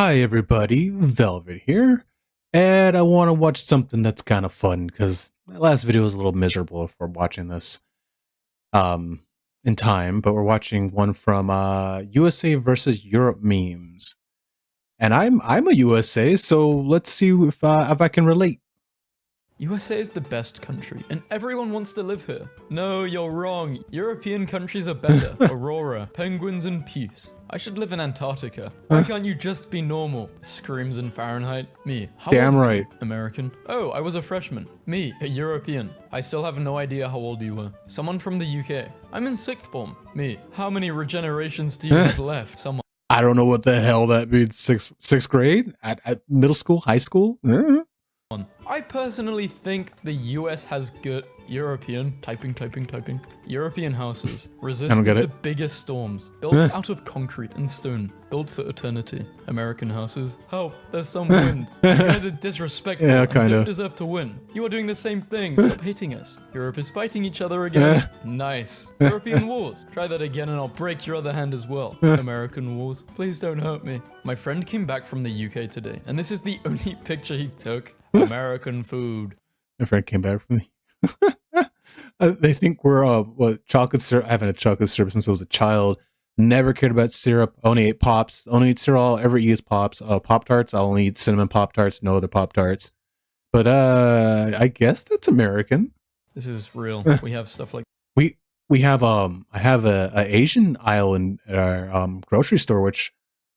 Hi everybody, Velvet here, and I want to watch something that's kind of fun because my last video was a little miserable for watching this in time, but we're watching one from USA versus Europe memes, and I'm a USA, so let's see if I can relate. USA is the best country, and everyone wants to live here. No, you're wrong. European countries are better. Aurora, penguins, and peace. I should live in Antarctica. Why can't you just be normal? Screams in Fahrenheit. Me. How Damn old? right. American. Oh, I was a freshman. Me, a European. I still have no idea how old you were. Someone from the UK. I'm in 6th form. Me. How many regenerations do you have left? Someone. I don't know what the hell that means. Sixth grade at middle school, high school. I personally think the US has good European European houses resist the biggest storms, built out of concrete and stone, built for eternity. American houses, help, there's some wind. You guys are disrespectful and don't deserve to win. You are doing the same thing, stop hating us. Europe is fighting each other again. Nice. European wars, try that again and I'll break your other hand as well. American wars, please don't hurt me. My friend came back from the UK today, and this is the only picture he took. American food. My friend came back from me. They think we're what, chocolate syrup. I haven't had chocolate syrup since I was a child. Never cared about syrup. Only ate pops. Only ate cereal. All ever eat is pops. Pop-Tarts. I'll only eat cinnamon Pop-Tarts. No other Pop-Tarts. But I guess that's American. This is real. We have stuff like we have I have a Asian aisle in our grocery store, which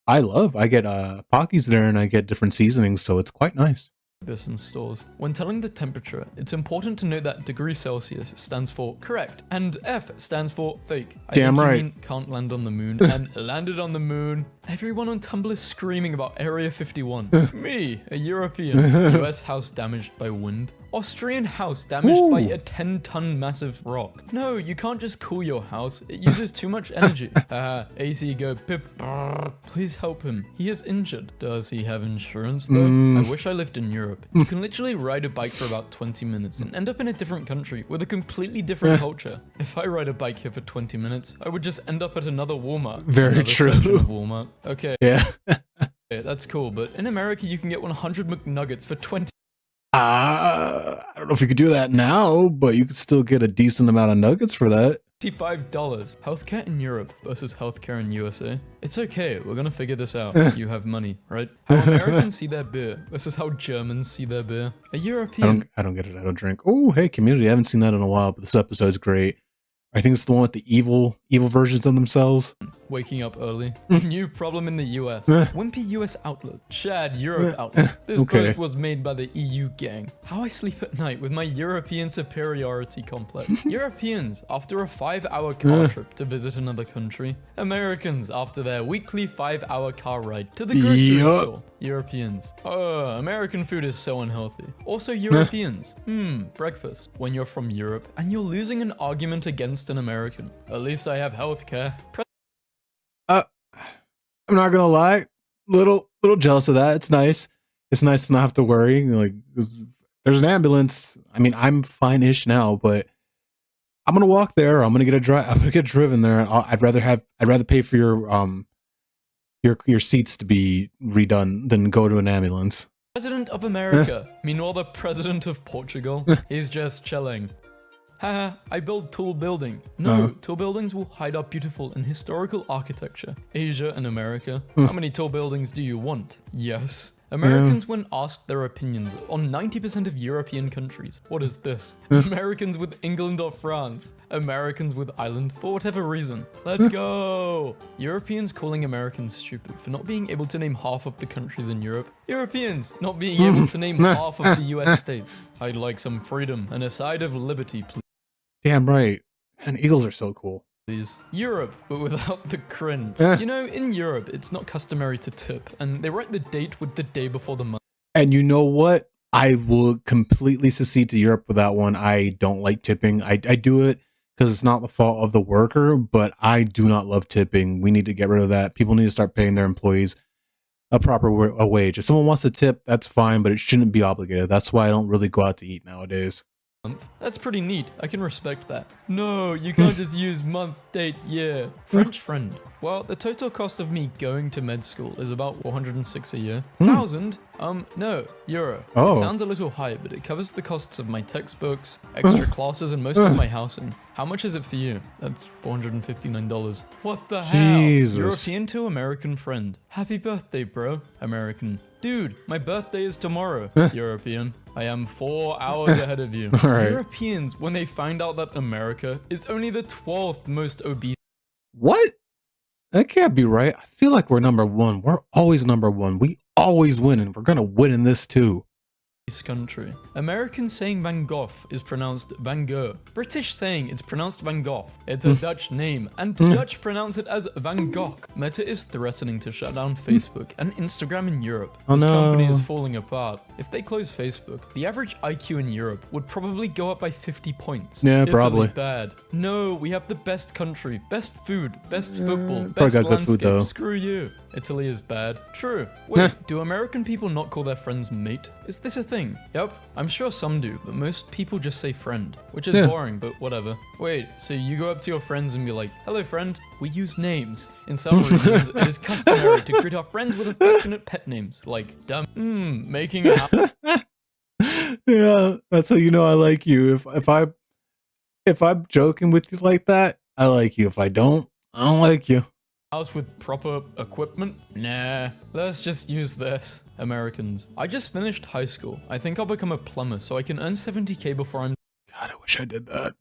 I love. I get Pockies there, and I get different seasonings, so it's quite nice. This in stores. When telling the temperature, it's important to note that degrees Celsius stands for correct, and F stands for fake. Damn right. You mean can't land on the moon, and landed on the moon. Everyone on Tumblr is screaming about Area 51. Me, a European. US house damaged by wind. Austrian house damaged by a 10-ton massive rock. No, you can't just cool your house. It uses too much energy. AC go pip. Please help him. He is injured. Does he have insurance though? I wish I lived in Europe. You can literally ride a bike for about 20 minutes and end up in a different country with a completely different culture. If I ride a bike here for 20 minutes, I would just end up at another Walmart. Very true. Walmart. Okay. Yeah. Okay, that's cool, but in America you can get 100 McNuggets for 20. I don't know if you could do that now, but you could still get a decent amount of nuggets for that. $55. Healthcare in Europe versus healthcare in USA. It's okay, we're gonna figure this out. You have money, right? How Americans see their beer versus how Germans see their beer. A European. I don't get it. I don't drink. Oh, hey, Community. I haven't seen that in a while, but this episode's great. I think it's the one with the evil versions of themselves. Waking up early. New problem in the US. Wimpy US outlet. Chad Europe outlet. This post was made by the EU gang. How I sleep at night with my European superiority complex. Europeans after a 5-hour car trip to visit another country. Americans after their weekly 5-hour car ride to the grocery store. Europeans. American food is so unhealthy. Also Europeans. Breakfast. When you're from Europe and you're losing an argument against an American. At least I have healthcare. I'm not gonna lie, little jealous of that. It's nice. It's nice to not have to worry. Like, there's an ambulance. I mean, I'm fine-ish now, but I'm gonna walk there. I'm gonna get driven there. I'd rather pay for your seats to be redone than go to an ambulance. President of America. Meanwhile, the president of Portugal, he's just chilling. Haha, I build tall building. No, tall buildings will hide our beautiful and historical architecture. Asia and America. How many tall buildings do you want? Yes. Americans, when asked their opinions on 90% of European countries. What is this? Americans with England or France. Americans with Ireland for whatever reason. Let's go! Europeans calling Americans stupid for not being able to name half of the countries in Europe. Europeans not being able to name half of the US states. I'd like some freedom and a side of liberty, please. Damn right. And eagles are so cool. Europe, but without the cringe. You know, in Europe, it's not customary to tip, and they write the date with the day before the month. And you know what? I will completely secede to Europe with that one. I don't like tipping. I do it because it's not the fault of the worker, but I do not love tipping. We need to get rid of that. People need to start paying their employees a proper wage. If someone wants to tip, that's fine, but it shouldn't be obligated. That's why I don't really go out to eat nowadays. month. That's pretty neat. I can respect that. No, you can't just use month, date, year. French friend. Well, the total cost of me going to med school is about 406 a year. 1,000? No, euro. Oh. It sounds a little high, but it covers the costs of my textbooks, extra classes, and most of my housing. How much is it for you? That's $459. What the Jesus. hell? European to American friend. Happy birthday, bro. American. Dude, my birthday is tomorrow. European. I am 4 hours ahead of you. All right. Europeans, when they find out that America is only the 12th most obese What? That can't be right. I feel like we're number one. We're always number one. We always win, and we're gonna win in this too. country. American saying Van Gogh is pronounced Van Gogh. British saying it's pronounced Van Gogh. It's a Dutch name, and Dutch pronounce it as Van Gogh. Meta is threatening to shut down Facebook and Instagram in Europe. Oh, This company no. is falling apart. If they close Facebook, the average IQ in Europe would probably go up by 50 points. Yeah, Italy probably. bad. No, we have the best country, best food, best football, probably best got good landscape. food, though. Screw you. Italy is bad. True. Wait, do American people not call their friends mate? Is this a thing? Yep. I'm sure some do, but most people just say friend, which is Yeah. boring, but whatever. Wait, so you go up to your friends and be like, hello friend, we use names. In some regions, it is customary to greet our friends with affectionate pet names, like dumb, making a Yeah, that's how you know I like you. If I'm joking with you like that, I like you. If I don't like you. house with proper equipment? Nah, let's just use this. Americans. I just finished high school. I think I'll become a plumber so I can earn 70k before I'm God, I wish I did that.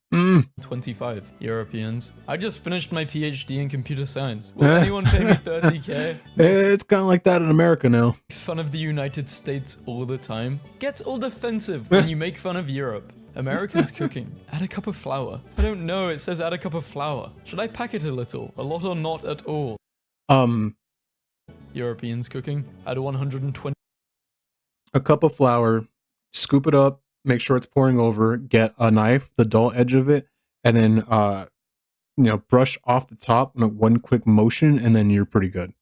25. Europeans. I just finished my PhD in computer science. Will anyone pay me 30k? It's kind of like that in America now. Makes fun of the United States all the time. Gets all defensive when you make fun of Europe. Americans cooking. Add a cup of flour. I don't know, it says add a cup of flour. Should I pack it a little? A lot or not at all? Europeans cooking. Add 120. A cup of flour, scoop it up, make sure it's pouring over, get a knife, the dull edge of it, and then brush off the top in one quick motion, and then you're pretty good.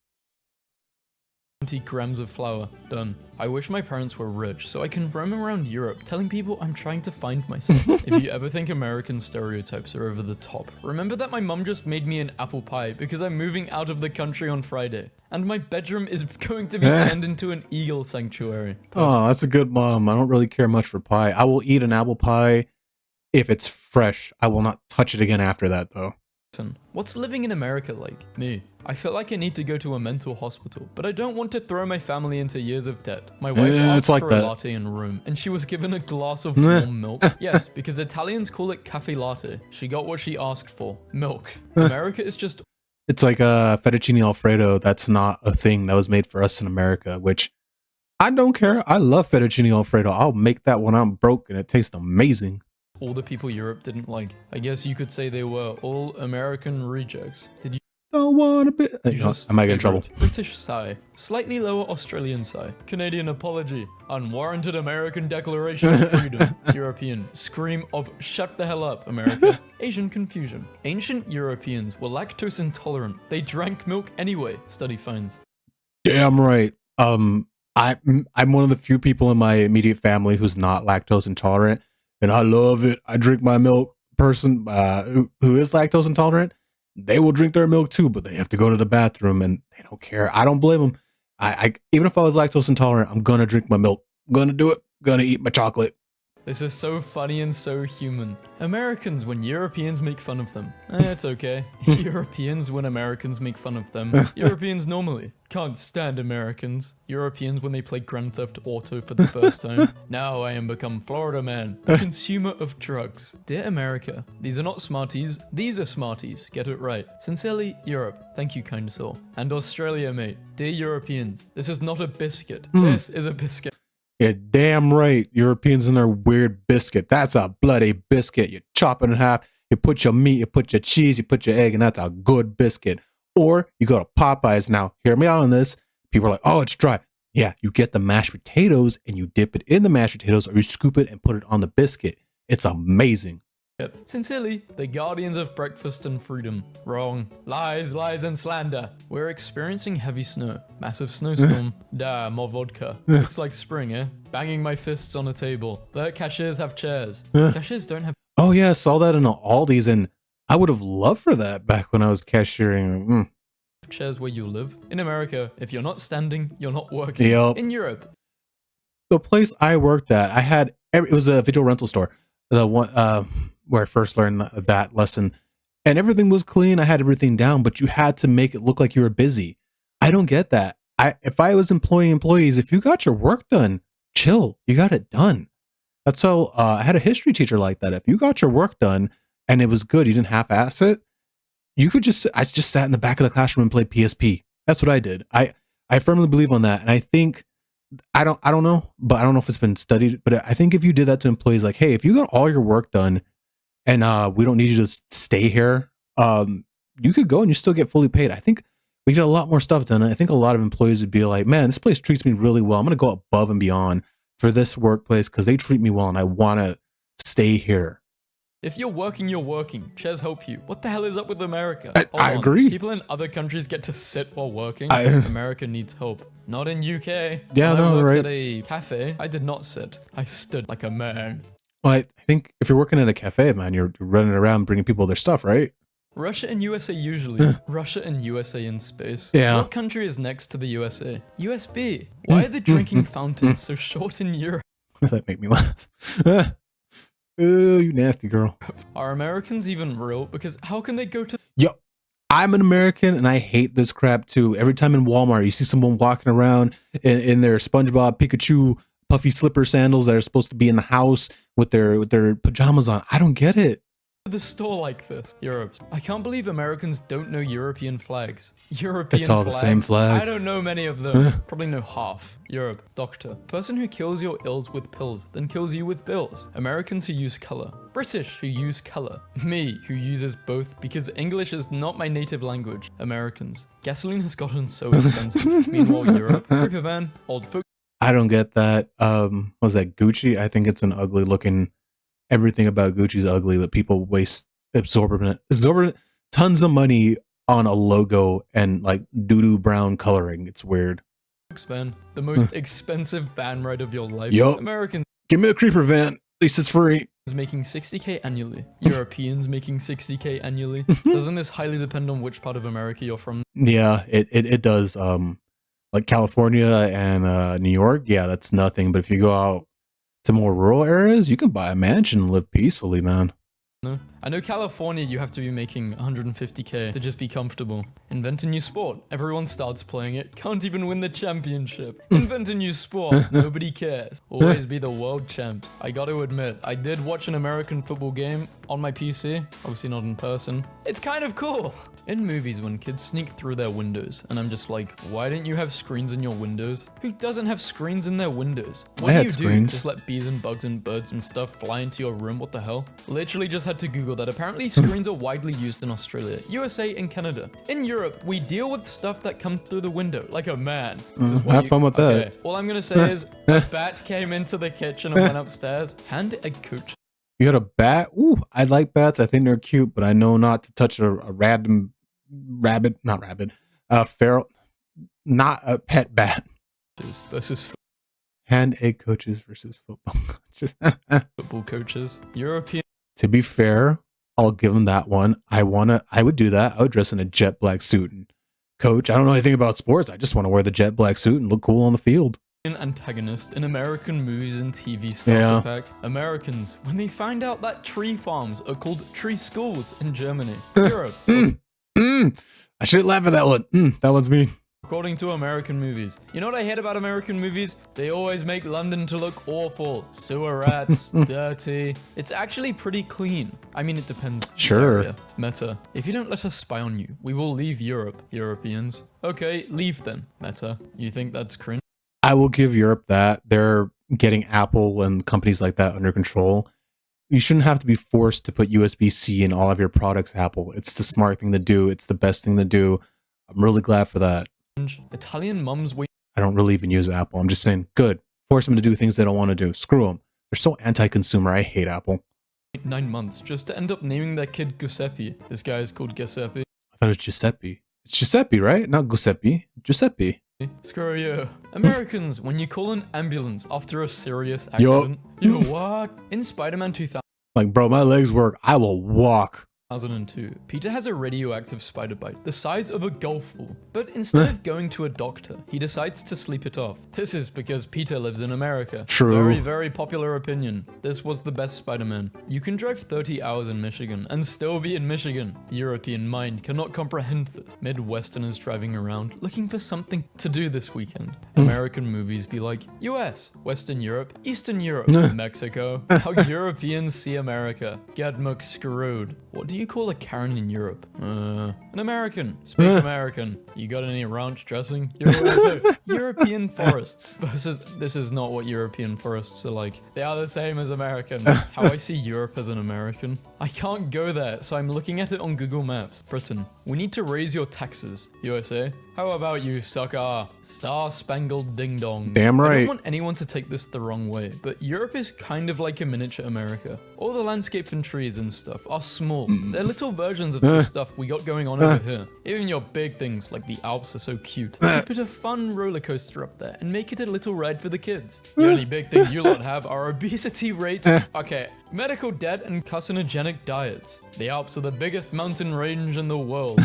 20 grams of flour. Done. I wish my parents were rich so I can roam around Europe telling people I'm trying to find myself. If you ever think American stereotypes are over the top, remember that my mum just made me an apple pie because I'm moving out of the country on Friday. And my bedroom is going to be turned into an eagle sanctuary. Oh, that's a good mom. I don't really care much for pie. I will eat an apple pie if it's fresh. I will not touch it again after that, though. What's living in America like? Me. I feel like I need to go to a mental hospital, but I don't want to throw my family into years of debt. My wife asked it's like for that. a latte in Rome, and she was given a glass of warm milk. Yes, because Italians call it cafe latte. She got what she asked for. Milk. America is just It's like fettuccine Alfredo. That's not a thing that was made for us in America, which I don't care. I love fettuccine Alfredo. I'll make that when I'm broke, and it tastes amazing. all the people Europe didn't like. I guess you could say they were all American rejects. Did you Don't wanna be. I might get in trouble. British sigh. Slightly lower Australian sigh. Canadian apology. Unwarranted American Declaration of Freedom. European. Scream of shut the hell up, America. Asian confusion. Ancient Europeans were lactose intolerant. They drank milk anyway, study finds. Damn right. I'm one of the few people in my immediate family who's not lactose intolerant, and I love it. I drink my milk. Person who is lactose intolerant, they will drink their milk too, but they have to go to the bathroom and they don't care. I don't blame them. I even if I was lactose intolerant, I'm gonna drink my milk. Gonna do it. Gonna eat my chocolate. This is so funny and so human. Americans when Europeans make fun of them. It's okay. Europeans when Americans make fun of them. Europeans normally. Can't stand Americans. Europeans when they play Grand Theft Auto for the first time. Now I am become Florida man, a consumer of drugs. Dear America, these are not Smarties, these are Smarties. Get it right. Sincerely, Europe. Thank you, kind soul. And Australia, mate. Dear Europeans, this is not a biscuit. This is a biscuit. Yeah, damn right. Europeans and their weird biscuit. That's a bloody biscuit. You chop it in half, you put your meat, you put your cheese, you put your egg, and that's a good biscuit. Or you go to Popeyes now. Hear me out on this. People are like, oh, it's dry. Yeah, you get the mashed potatoes and you dip it in the mashed potatoes, or you scoop it and put it on the biscuit. It's amazing. Sincerely, the guardians of breakfast and freedom. Wrong. Lies, lies, and slander. We're experiencing heavy snow. Massive snowstorm. Duh, more vodka. Looks like spring, eh? Banging my fists on a table. The cashiers have chairs. Cashiers don't have Oh yeah, I saw that in Aldi's, and I would have loved for that back when I was cashiering. chairs where you live. In America, if you're not standing, you're not working. Yep. In Europe, The place I worked at, it was a video rental store. The one where I first learned that lesson, and everything was clean. I had everything down, but you had to make it look like you were busy. I don't get that. If I was employing employees, if you got your work done, chill. You got it done. That's how I had a history teacher like that. If you got your work done and it was good, you didn't half-ass it. I just sat in the back of the classroom and played PSP. That's what I did. I firmly believe on that, and I think I don't know, but I don't know if it's been studied. But I think if you did that to employees, like, hey, if you got all your work done and we don't need you to stay here, you could go and you still get fully paid. I think we get a lot more stuff done. I think a lot of employees would be like, man, this place treats me really well. I'm going to go above and beyond for this workplace because they treat me well and I want to stay here. if you're working, you're working. Chairs help you. What the hell is up with America? I agree. People in other countries get to sit while working. America needs help. Not in UK. Yeah, when I no, worked right. at a cafe, I did not sit. I stood like a man. Well, I think if you're working at a cafe, man, you're running around bringing people their stuff, right? Russia and USA usually. Russia and USA in space. Yeah. What country is next to the USA? USB. Why are the drinking fountains so short in Europe? That make me laugh. Oh, you nasty girl. Are Americans even real? Because how can they go to... Yo, I'm an American and I hate this crap too. Every time in Walmart, you see someone walking around in their SpongeBob Pikachu puffy slipper sandals that are supposed to be in the house with their pajamas on. I don't get it. the store like this? Europe. I can't believe Americans don't know European flags. European It's all flags? the same flag. I don't know many of them. Probably know half. Europe. Doctor. Person who kills your ills with pills, then kills you with bills. Americans who use color. British who use color. Me who uses both because English is not my native language. Americans. Gasoline has gotten so expensive. Meanwhile, Europe. Creeper van. Old folk. I don't get that. What was that, Gucci? I think it's an ugly looking. Everything about Gucci is ugly, but people waste exorbitant tons of money on a logo and like doo-doo brown coloring. It's weird. Van. The most expensive van ride of your life. Yup. Americans Give me a creeper van. At least it's free. making 60k annually. Europeans making 60k annually. Doesn't this highly depend on which part of America you're from? Yeah, it does. Like California and New York, yeah, that's nothing. But if you go out to more rural areas, you can buy a mansion and live peacefully, man. No. I know California you have to be making 150k to just be comfortable. Invent a new sport. Everyone starts playing it. Can't even win the championship. Invent a new sport. Nobody cares. Always be the world champs. I gotta admit, I did watch an American football game on my PC. Obviously not in person. It's kind of cool. In movies when kids sneak through their windows, and I'm just like, why didn't you have screens in your windows? Who doesn't have screens in their windows? What do you do? Screens. Just let bees and bugs and birds and stuff fly into your room? What the hell? Literally just had to Google that. Apparently screens are widely used in Australia, USA, and Canada. In Europe, we deal with stuff that comes through the window, like a man. This is why Have fun with that. All I'm gonna say is, a bat came into the kitchen and went upstairs. Hand a coach. You had a bat? Ooh, I like bats. I think they're cute, but I know not to touch a feral, not a pet bat. Versus Hand egg coaches versus football coaches. football coaches. European. To be fair, I'll give them that one. I would do that. I would dress in a jet black suit and coach. I don't know anything about sports. I just want to wear the jet black suit and look cool on the field. Antagonist in American movies and TV starter pack. Americans, when they find out that tree farms are called tree schools in Germany. Europe. I shouldn't laugh at that one. That one's me. According to American movies. You know what I hate about American movies? They always make London to look awful. Sewer rats, dirty. It's actually pretty clean. I mean, it depends. Sure. Area. Meta. If you don't let us spy on you, we will leave Europe, Europeans. Okay, leave then. Meta. You think that's cringe? I will give Europe that. They're getting Apple and companies like that under control. You shouldn't have to be forced to put USB-C in all of your products, Apple. It's the smart thing to do. It's the best thing to do. I'm really glad for that. Italian mums wait. I don't really even use Apple. I'm just saying, good. Force them to do things they don't want to do. Screw them. They're so anti-consumer. I hate Apple. 9 months just to end up naming their kid Giuseppe. This guy is called Giuseppe. I thought it was Giuseppe. It's Giuseppe, right? Not Giuseppe. Giuseppe. Screw you. Americans, when you call an ambulance after a serious accident, you what? In Spider-Man 2000. Like, bro, my legs work. I will walk. 2002, Peter has a radioactive spider bite the size of a golf ball, but instead of going to a doctor, he decides to sleep it off. This is because Peter lives in America. True. Very, very popular opinion. This was the best Spider-Man. You can drive 30 hours in Michigan and still be in Michigan. The European mind cannot comprehend this. Midwesterners driving around looking for something to do this weekend. American movies be like, US, Western Europe, Eastern Europe, Mexico. How Europeans see America. Get screwed. What do you call a Karen in Europe? An American. Speak American. You got any ranch dressing? European forests versus... This is not what European forests are like. They are the same as American. How I see Europe as an American. I can't go there, so I'm looking at it on Google Maps. Britain. We need to raise your taxes. USA. How about you, sucker? Star-spangled ding-dong. Damn right. I don't want anyone to take this the wrong way, but Europe is kind of like a miniature America. All the landscape and trees and stuff are small. They're little versions of the stuff we got going on over here. Even your big things like the Alps are so cute. You put a fun roller coaster up there and make it a little ride for the kids. The only big thing you lot have are obesity rates. Okay, medical debt and carcinogenic diets. The Alps are the biggest mountain range in the world.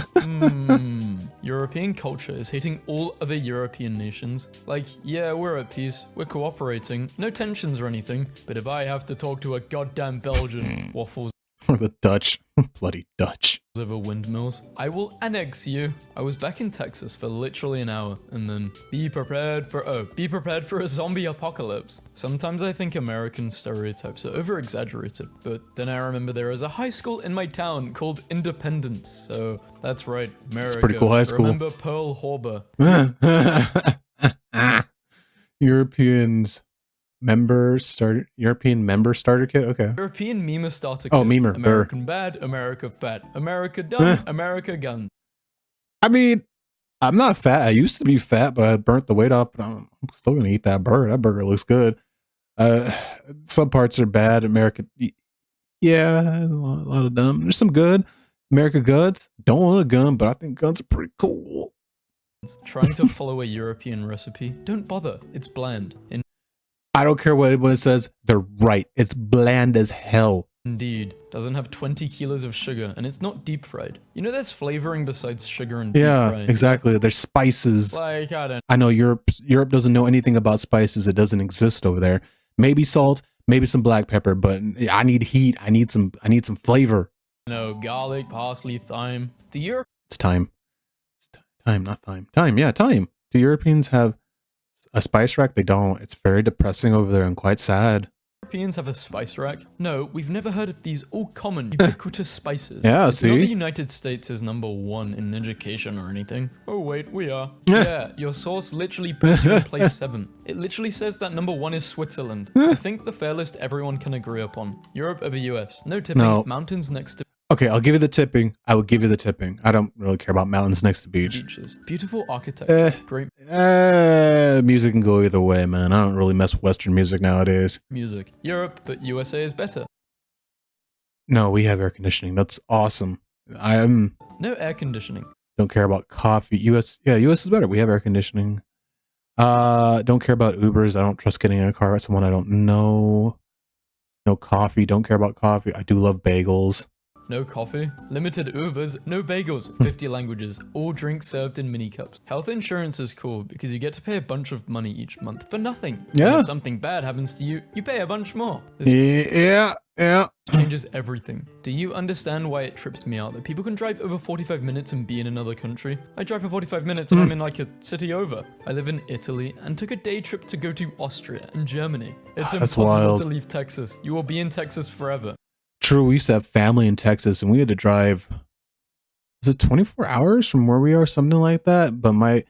European culture is hating all other European nations. Like, yeah, we're at peace, we're cooperating, no tensions or anything, but if I have to talk to a goddamn Belgian, waffles Or the Dutch. Bloody Dutch. over windmills, I will annex you. I was back in Texas for literally an hour, and then be prepared for a zombie apocalypse. Sometimes I think American stereotypes are over-exaggerated, but then I remember there is a high school in my town called Independence, so that's right, America. It's a pretty cool high school. Remember Pearl Harbor. European member starter kit. Okay. European MEMES starter kit. Oh, memer. American bad, America fat, America dumb, America gun. I mean, I'm not fat. I used to be fat, but I burnt the weight off. But I'm still gonna eat that burger. That burger looks good. Some parts are bad. America, yeah, a lot of them. There's some good. America guns. Don't want a gun, but I think guns are pretty cool. Trying to follow a European recipe? Don't bother. It's bland. I don't care what it says. They're right. It's bland as hell. Indeed. Doesn't have 20 kilos of sugar, and it's not deep fried. You know there's flavoring besides sugar and deep frying. Yeah, exactly. There's spices. Like, I know Europe doesn't know anything about spices. It doesn't exist over there. Maybe salt, maybe some black pepper, but I need heat. I need some flavor. No, garlic, parsley, thyme. It's time. Time, not thyme. Time, yeah, time. Do Europeans have a spice rack? They don't. It's very depressing over there and quite sad. Europeans have a spice rack? No, we've never heard of these all common, ubiquitous spices. Yeah, it's see? not the United States is #1 in education or anything. Oh wait, we are. Yeah, your source literally puts you in place 7. It literally says that #1 is Switzerland. I think the fair list everyone can agree upon. Europe over US. No tipping. No. Mountains next to Okay, I'll give you the tipping. I will give you the tipping. I don't really care about mountains next to beach. beaches. Beautiful architecture. Great Music can go either way, man. I don't really mess with Western music nowadays. music. Europe, but USA is better. No, we have air conditioning. That's awesome. I No air conditioning. don't care about coffee. US is better. We have air conditioning. Don't care about Ubers. I don't trust getting in a car with someone I don't know. No coffee. Don't care about coffee. I do love bagels. No coffee, limited Ubers, no bagels, 50 languages, all drinks served in mini cups. Health insurance is cool because you get to pay a bunch of money each month for nothing. Yeah. And if something bad happens to you, you pay a bunch more. This Yeah. changes everything. Do you understand why it trips me out that people can drive over 45 minutes and be in another country? I drive for 45 minutes and I'm in like a city over. I live in Italy and took a day trip to go to Austria and Germany. It's That's impossible wild. to leave Texas. You will be in Texas forever. True, we used to have family in Texas, and we had to drive. Was it 24 hours from where we are, something like that? But I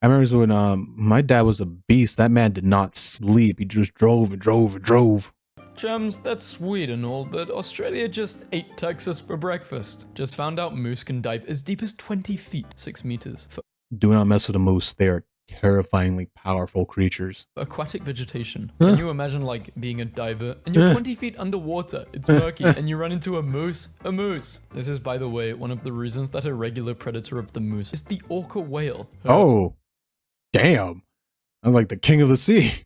remember when my dad was a beast. That man did not sleep. He just drove and drove and drove. Chums, that's sweet and all, but Australia just ate Texas for breakfast. Just found out moose can dive as deep as 20 feet, 6 meters. Do not mess with a moose. They are terrifyingly powerful creatures. Aquatic vegetation. Can you imagine like being a diver and you're 20 feet underwater, it's murky, and you run into a moose? A moose. This is, by the way, one of the reasons that a regular predator of the moose is the orca whale. Oh, damn. I'm like the king of the sea.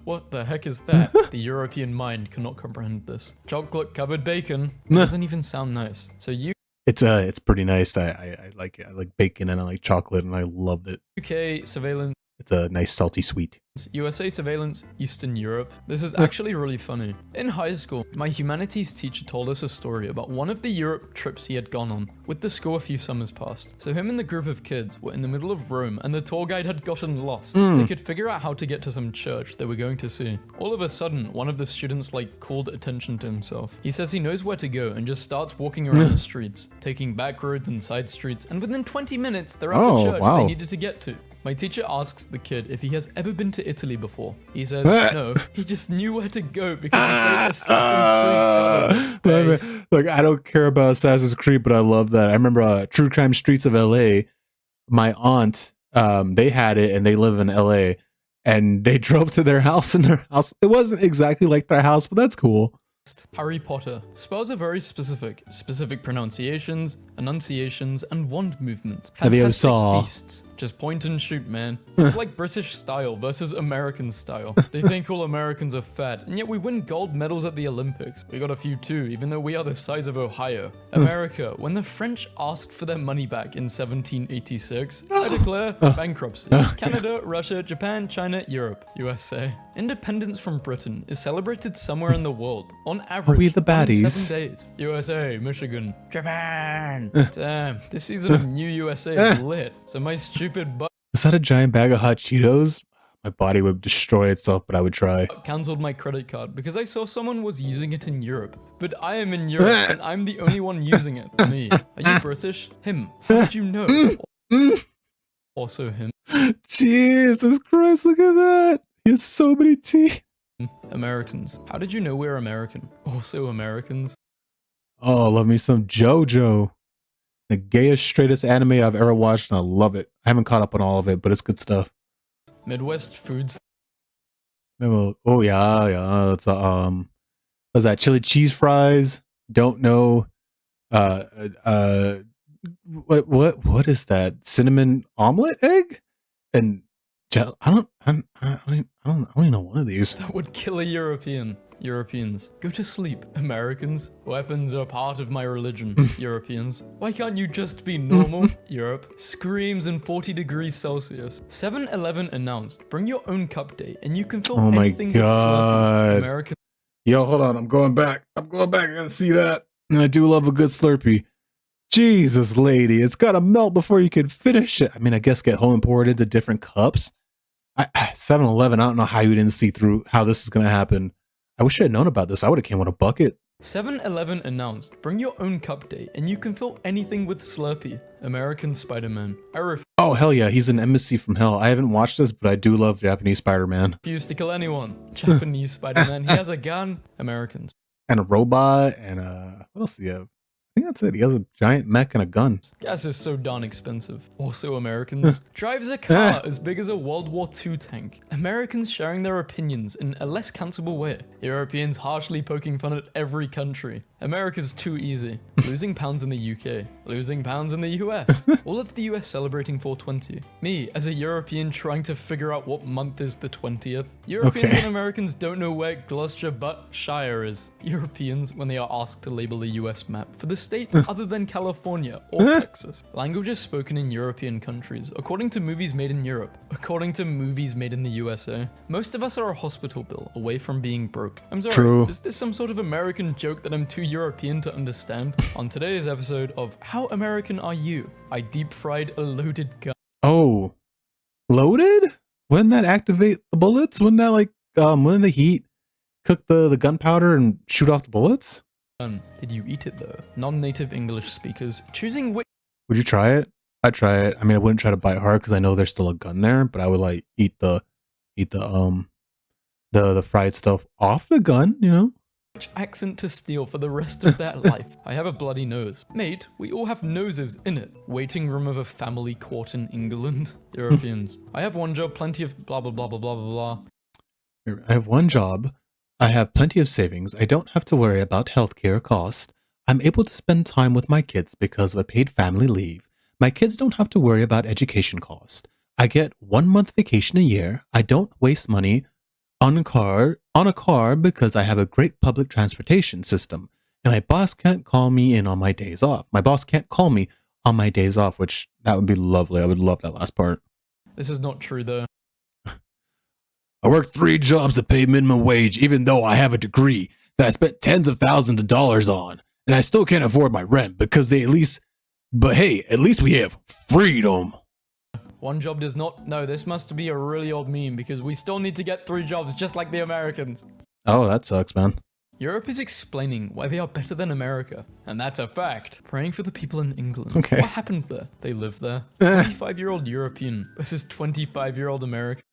What the heck is that? The European mind cannot comprehend this. Chocolate covered bacon. It doesn't even sound nice. So It's pretty nice. I like it. I like bacon and I like chocolate and I loved it. UK surveillance. It's a nice salty sweet. USA surveillance, Eastern Europe. This is actually really funny. In high school, my humanities teacher told us a story about one of the Europe trips he had gone on with the school a few summers past. So him and the group of kids were in the middle of Rome and the tour guide had gotten lost. They could figure out how to get to some church they were going to see. All of a sudden, one of the students called attention to himself. He says he knows where to go and just starts walking around the streets, taking back roads and side streets, and within 20 minutes, they're at the church they needed to get to. My teacher asks the kid if he has ever been to Italy before. He says no, he just knew where to go because he played Assassin's Creed. Look, I don't care about Assassin's Creed, but I love that. I remember True Crime Streets of LA. My aunt, they had it and they live in LA. And they drove to their house and their house. It wasn't exactly like their house, but that's cool. Harry Potter. Spells are very specific. Specific pronunciations, enunciations, and wand movements. Fantastic beasts. Just point and shoot, man. It's like British style versus American style. They think all Americans are fat, and yet we win gold medals at the Olympics. We got a few too, even though we are the size of Ohio. America, when the French asked for their money back in 1786, I declare bankruptcy. Canada, Russia, Japan, China, Europe, USA. Independence from Britain is celebrated somewhere in the world, on average, we the baddies? 7 days. USA, Michigan, Japan. Damn, this season of New USA is lit. So my stupid butt Was that a giant bag of hot Cheetos? My body would destroy itself, but I would try. Cancelled my credit card because I saw someone was using it in Europe. But I am in Europe and I'm the only one using it. Me. Are you British? Him. How did you know? Also him. Jesus Christ, look at that. He has so many teeth. Americans. How did you know we're American? Also Americans. Oh, love me some JoJo. The gayest, straightest anime I've ever watched, and I love it. I haven't caught up on all of it, but it's good stuff. Midwest foods. Oh yeah. It's was that chili cheese fries? Don't know. What is that? Cinnamon omelet egg? And I don't even know one of these. That would kill a European. Europeans. Go to sleep, Americans. Weapons are part of my religion, Europeans. Why can't you just be normal? Europe. Screams in 40 degrees Celsius. 7-Eleven announced, bring your own cup day and you can fill anything with Slurpee. American. Yo, hold on, I'm going back. I gotta see that. And I do love a good Slurpee. Jesus, lady, it's gotta melt before you can finish it. I mean, I guess get home and pour it into different cups. 7-Eleven, I don't know how you didn't see through how this is gonna happen. I wish I had known about this. I would have came with a bucket. 7-Eleven announced, bring your own cup day and you can fill anything with Slurpee. American Spider-Man. Oh, hell yeah. He's an embassy from hell. I haven't watched this, but I do love Japanese Spider-Man. Refuse to kill anyone. Japanese Spider-Man. He has a gun. Americans. And a robot and what else do you have? I think that's it. He has a giant mech and a gun. Gas is so darn expensive. Also Americans. Drives a car as big as a World War II tank. Americans sharing their opinions in a less cancelable way. Europeans harshly poking fun at every country. America's too easy. Losing pounds in the UK. Losing pounds in the US. All of the US celebrating 420. Me, as a European trying to figure out what month is the 20th. Europeans and Americans don't know where Gloucestershire is. Europeans, when they are asked to label a US map for the state other than California or Texas. Languages spoken in European countries, according to movies made in Europe. According to movies made in the USA. Most of us are a hospital bill away from being broke. I'm sorry, True. Is this some sort of American joke that I'm too European to understand? On today's episode of How American Are You? I deep fried a loaded gun. Oh, loaded? Wouldn't that activate the bullets? Wouldn't that wouldn't the heat cook the gunpowder and shoot off the bullets? Did you eat it though? Non-native English speakers choosing which. Would you try it? I'd try it. I mean, I wouldn't try to bite hard because I know there's still a gun there, but I would eat the fried stuff off the gun, you know? accent to steal for the rest of their life. I have a bloody nose. Mate, we all have noses in it. Waiting room of a family court in England. Europeans. I have one job, plenty of blah blah blah blah blah blah blah. I have one job. I have plenty of savings. I don't have to worry about healthcare cost. I'm able to spend time with my kids because of a paid family leave. My kids don't have to worry about education cost. I get 1 month vacation a year. I don't waste money on a car because I have a great public transportation system. And my boss can't call me in on my days off. My boss can't call me on my days off, which that would be lovely. I would love that last part. This is not true though. I work 3 jobs to pay minimum wage, even though I have a degree that I spent tens of thousands of dollars on. And I still can't afford my rent because but hey, at least we have freedom. One job does not. No, this must be a really old meme because we still need to get 3 jobs just like the Americans. Oh, that sucks, man. Europe is explaining why they are better than America. And that's a fact. Praying for the people in England. Okay. What happened there? They live there. 25-year-old European versus 25-year-old American.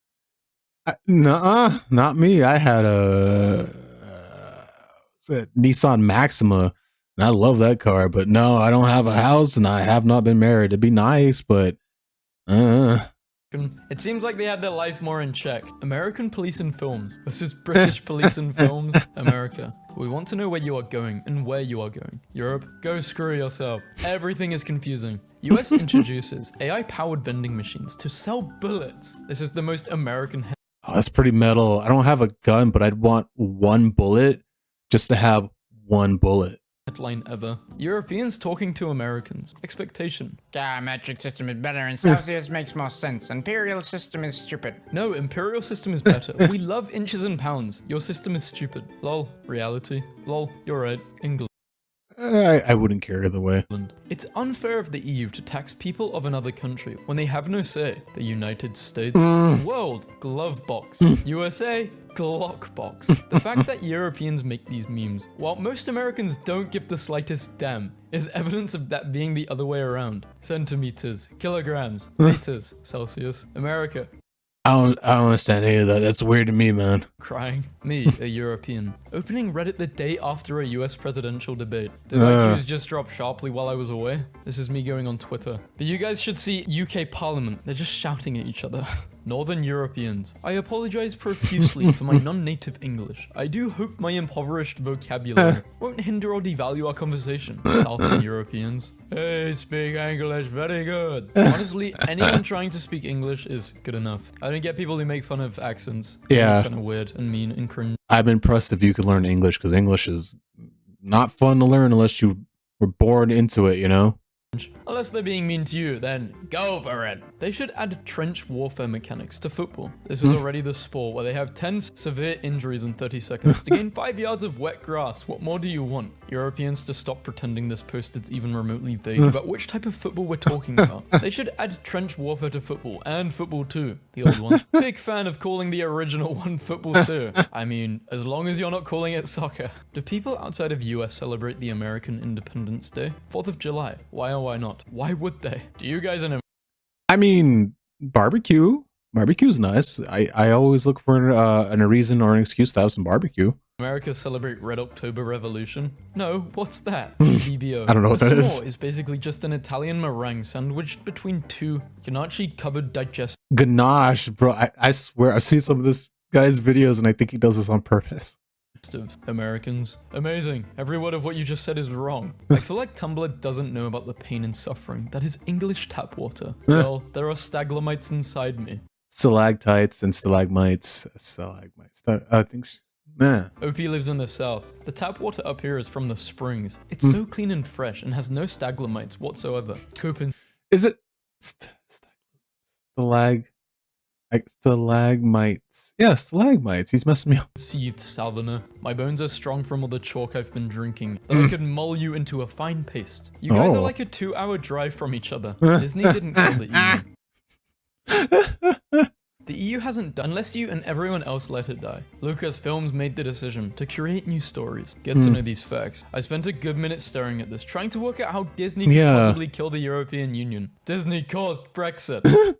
Nuh-uh, not me. I had a Nissan Maxima, and I love that car. But no, I don't have a house, and I have not been married. It'd be nice, but It seems like they had their life more in check. American police in films versus British police in films. America. We want to know where you are going and where you are going. Europe, go screw yourself. Everything is confusing. US introduces AI-powered vending machines to sell bullets. This is the most American. Oh, that's pretty metal. I don't have a gun, but I'd want 1 bullet just to have 1 bullet. Headline ever. Europeans talking to Americans. Expectation. Metric system is better and Celsius makes more sense. Imperial system is stupid. No, imperial system is better. We love inches and pounds. Your system is stupid. Lol. Reality. Lol. You're right. England. I wouldn't care either way. It's unfair of the EU to tax people of another country when they have no say. The United States, world, glove box. USA, Glock box. The fact that Europeans make these memes, while most Americans don't give the slightest damn, is evidence of that being the other way around. Centimeters, kilograms, liters, Celsius. America. I don't understand any of that. That's weird to me, man. Crying. Me, a European. Opening Reddit the day after a US presidential debate. Did IQs just drop sharply while I was away? This is me going on Twitter. But you guys should see UK Parliament. They're just shouting at each other. Northern Europeans. I apologize profusely for my non-native English. I do hope my impoverished vocabulary won't hinder or devalue our conversation. Southern Europeans. Hey, speak English very good. Honestly, anyone trying to speak English is good enough. I don't get people who make fun of accents. Yeah. It's kind of weird and mean and cringe. I'm impressed if you could learn English, because English is not fun to learn unless you were born into it, you know? Unless they're being mean to you, then go for it. They should add trench warfare mechanics to football. This is already the sport where they have 10 severe injuries in 30 seconds to gain 5 yards of wet grass. What more do you want? Europeans to stop pretending this post is even remotely vague about which type of football we're talking about. They should add trench warfare to football, and football 2, the old one. Big fan of calling the original one football 2. I mean, as long as you're not calling it soccer. Do people outside of US celebrate the American Independence Day? 4th of July. Why or why not? Why would they? Do you guys in I mean, barbecue. Barbecue's nice. I always look for a reason or an excuse to have some barbecue. America celebrate Red October Revolution? No, what's that? BBO. I don't know what that is. Is basically just an Italian meringue sandwiched between 2 ganache covered digestive. Ganache, bro. I swear I've seen some of this guy's videos and I think he does this on purpose. Americans. Amazing. Every word of what you just said is wrong. I feel like Tumblr doesn't know about the pain and suffering that is English tap water. Well, there are staglamites inside me. Stalactites and stalagmites. I think OP lives in the south. The tap water up here is from the springs. It's so clean and fresh and has no staglamites whatsoever. Copen. Is it stalagmites? Yeah, stalagmites. He's messing me up. Seethed southerner. My bones are strong from all the chalk I've been drinking, though I could mull you into a fine paste. You guys are like a 2-hour drive from each other. Disney didn't kill the EU. The EU hasn't done unless you and everyone else let it die. Lucasfilms made the decision to create new stories. Get to know these facts. I spent a good minute staring at this, trying to work out how Disney could possibly kill the European Union. Disney caused Brexit.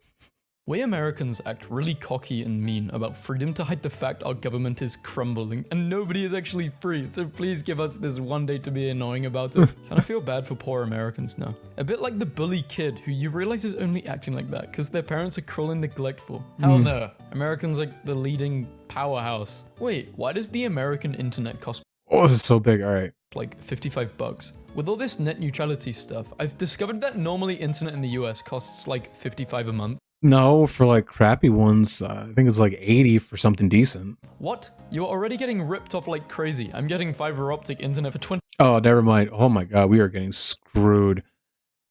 We Americans act really cocky and mean about freedom to hide the fact our government is crumbling and nobody is actually free, so please give us this one day to be annoying about it. Kinda feel bad for poor Americans now. A bit like the bully kid who you realize is only acting like that because their parents are cruel and neglectful. Hell no. Americans like the leading powerhouse. Wait, why does the American internet cost Oh, this is so big. All right. like $55? With all this net neutrality stuff, I've discovered that normally internet in the US costs like $55 a month. No, for like crappy ones, I think it's like 80 for something decent. What? You're already getting ripped off like crazy. I'm getting fiber optic internet for 20 Oh, never mind. Oh my god, we are getting screwed.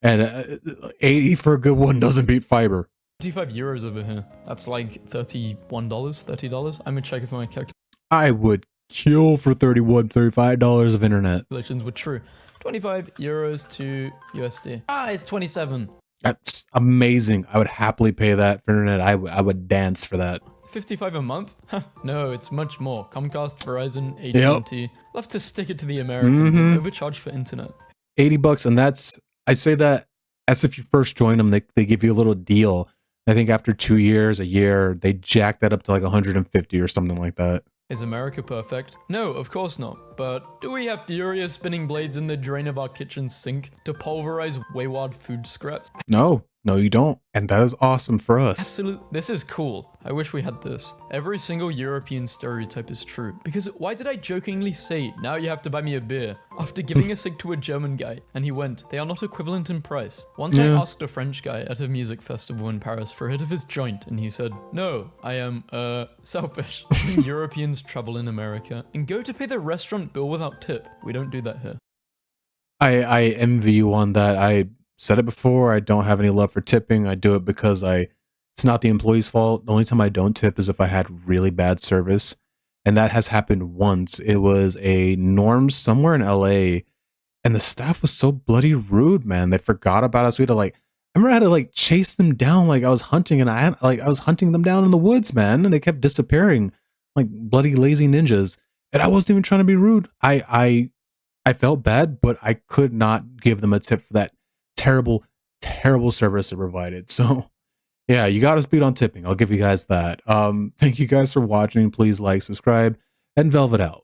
And 80 for a good one doesn't beat fiber. 25 euros over here. That's like $31, $30. I'm gonna check if my I would kill for $31, $35 of internet. calculations were true. 25 euros to USD. Ah, it's 27. That's amazing. I would happily pay that for internet. I would dance for that. 55 a month? Huh, no, it's much more. Comcast, Verizon, AT&T. Love to stick it to the Americans and overcharge for internet. 80 bucks, and that's, I say that as if you first join them, they give you a little deal. I think after 2 years, a year, they jack that up to like 150 or something like that. Is America perfect? No, of course not. But do we have furious spinning blades in the drain of our kitchen sink to pulverize wayward food scraps? No, you don't. And that is awesome for us. Absolutely. This is cool. I wish we had this. Every single European stereotype is true. Because why did I jokingly say, now you have to buy me a beer, after giving a cig to a German guy? And he went, they are not equivalent in price. Once I asked a French guy at a music festival in Paris for a hit of his joint, and he said, no, I am, selfish. Europeans travel in America and go to pay the restaurant bill without tip. We don't do that here. I envy you on that. I said it before, I don't have any love for tipping. I do it because it's not the employee's fault. The only time I don't tip is if I had really bad service. And that has happened once. It was a Norms somewhere in LA, and the staff was so bloody rude, man. They forgot about us. We had to I remember I had to chase them down like I was hunting, and I was hunting them down in the woods, man, and they kept disappearing like bloody lazy ninjas. And I wasn't even trying to be rude. I felt bad, but I could not give them a tip for that terrible service they provided. So yeah, you got us beat on tipping. I'll give you guys that. Thank you guys for watching. Please like, subscribe, and Velvet out.